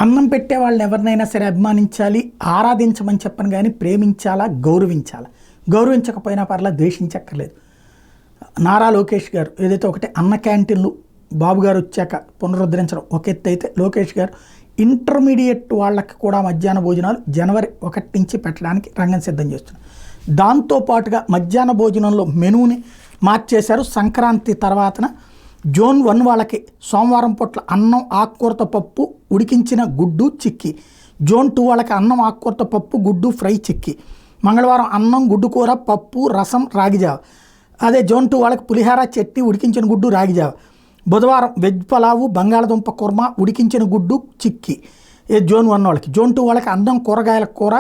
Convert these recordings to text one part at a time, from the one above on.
అన్నం పెట్టే వాళ్ళని ఎవరినైనా సరే అభిమానించాలి, ఆరాధించమని చెప్పను కానీ ప్రేమించాలా, గౌరవించాలా. గౌరవించకపోయినా పర్లా, ద్వేషించక్కర్లేదు. నారా లోకేష్ గారు ఏదైతే ఒకటి అన్న క్యాంటీన్లు బాబు గారు వచ్చాక పునరుద్ధరించడం ఒక ఎత్తు అయితే, లోకేష్ గారు ఇంటర్మీడియట్ వాళ్ళకి కూడా మధ్యాహ్న భోజనాలు జనవరి 1 నుంచి పెట్టడానికి రంగం సిద్ధం చేస్తున్నారు. దాంతోపాటుగా మధ్యాహ్న భోజనంలో మెనూని మార్చేశారు. సంక్రాంతి తర్వాతన జోన్ 1 వాళ్ళకి సోమవారం పూట్ల అన్నం ఆకుకూరతో పప్పు ఉడికించిన గుడ్డు చిక్కి, జోన్ 2 వాళ్ళకి అన్నం ఆకుకూరతో పప్పు గుడ్డు ఫ్రై చిక్కి, మంగళవారం అన్నం గుడ్డు కూర పప్పు రసం రాగిజావ, అదే జోన్ 2 వాళ్ళకి పులిహార చట్నీ ఉడికించిన గుడ్డు రాగిజావ, బుధవారం వెజ్ పలావు బంగాళదుంప కుర్మా ఉడికించిన గుడ్డు చిక్కి జోన్ 1 వాళ్ళకి, జోన్ 2 వాళ్ళకి అన్నం కూరగాయల కూర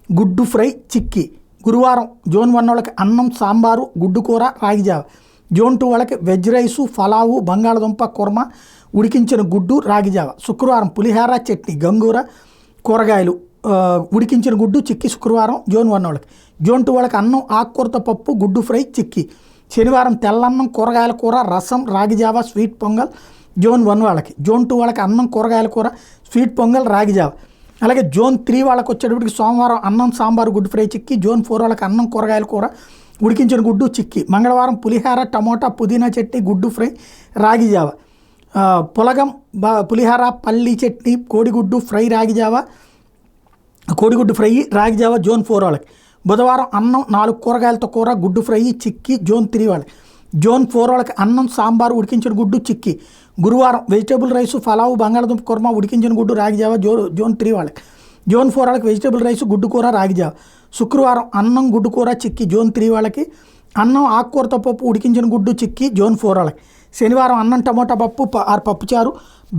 గుడ్డు ఫ్రై చిక్కి, గురువారం జోన్ 1 వాళ్ళకి అన్నం సాంబారు గుడ్డు కూర రాగిజావ, జోన్ 2 వాళ్ళకి వెజ్ రైసు పలావు బంగాళదుంప కుర్మా ఉడికించిన గుడ్డు రాగిజావ, శుక్రవారం పులిహార చట్నీ గంగూర కూరగాయలు ఉడికించిన గుడ్డు చిక్కి శుక్రవారం జోన్ 1 వాళ్ళకి, జోన్ 2 వాళ్ళకి అన్నం ఆకుకూరతో పప్పు గుడ్డు ఫ్రై చిక్కి, శనివారం తెల్లన్నం కూరగాయల కూర రసం రాగిజావ స్వీట్ పొంగల్ జోన్ 1 వాళ్ళకి, జోన్ 2 వాళ్ళకి అన్నం కూరగాయల కూర స్వీట్ పొంగల్ రాగిజావ. అలాగే జోన్ 3 వాళ్ళకి వచ్చేటప్పటికి సోమవారం అన్నం సాంబారు గుడ్డు ఫ్రై చిక్కి, జోన్ 4 వాళ్ళకి అన్నం కూరగాయల కూర ఉడికించిన గుడ్డు చిక్కి, మంగళవారం పులిహార టమోటా పుదీనా చట్నీ గుడ్డు ఫ్రై రాగిజావ, పులగం పులిహార పల్లి చట్నీ కోడిగుడ్డు ఫ్రై రాగిజావ కోడిగుడ్డు ఫ్రై రాగిజావ జోన్ 4 వాళ్ళకి, బుధవారం అన్నం 4 కూరగాయలతో కూర గుడ్డు ఫ్రై చిక్కి జోన్ 3 వాళ్ళకి, జోన్ 4 వాళ్ళకి అన్నం సాంబారు ఉడికించిన గుడ్డు చిక్కి, గురువారం వెజిటేబుల్ రైసు పలావు బంగాళదుంప కుర్మా ఉడికించిన గుడ్డు రాగిజావ జోన్ 3 వాళ్ళకి, జోన్ 4 వాళ్ళకి వెజిటేబుల్ రైసు గుడ్డు కూర రాగిజావ, శుక్రవారం అన్నం గుడ్డు కూర చిక్కి జోన్ 3 వాళ్ళకి, అన్నం ఆకుకూరతో పప్పు ఉడికించిన గుడ్డు చిక్కి జోన్ 4 వాళ్ళకి, శనివారం అన్నం టమోటా పప్పు పప్పుచారు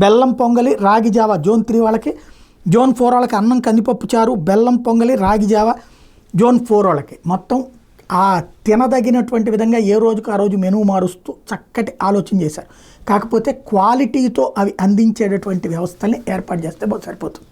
బెల్లం పొంగలి రాగిజావ జోన్ 3 వాళ్ళకి, జోన్ 4 వాళ్ళకి అన్నం కందిపప్పు చారు బెల్లం పొంగలి రాగిజావ జోన్ 4 వాళ్ళకి. మొత్తం ఆ తినదగినటువంటి విధంగా ఏ రోజుకు ఆ రోజు మెనూ మారుస్తూ చక్కటి ఆలోచన చేశారు. కాకపోతే క్వాలిటీతో అవి అందించేటటువంటి వ్యవస్థల్ని ఏర్పాటు చేస్తే సరిపోతుంది.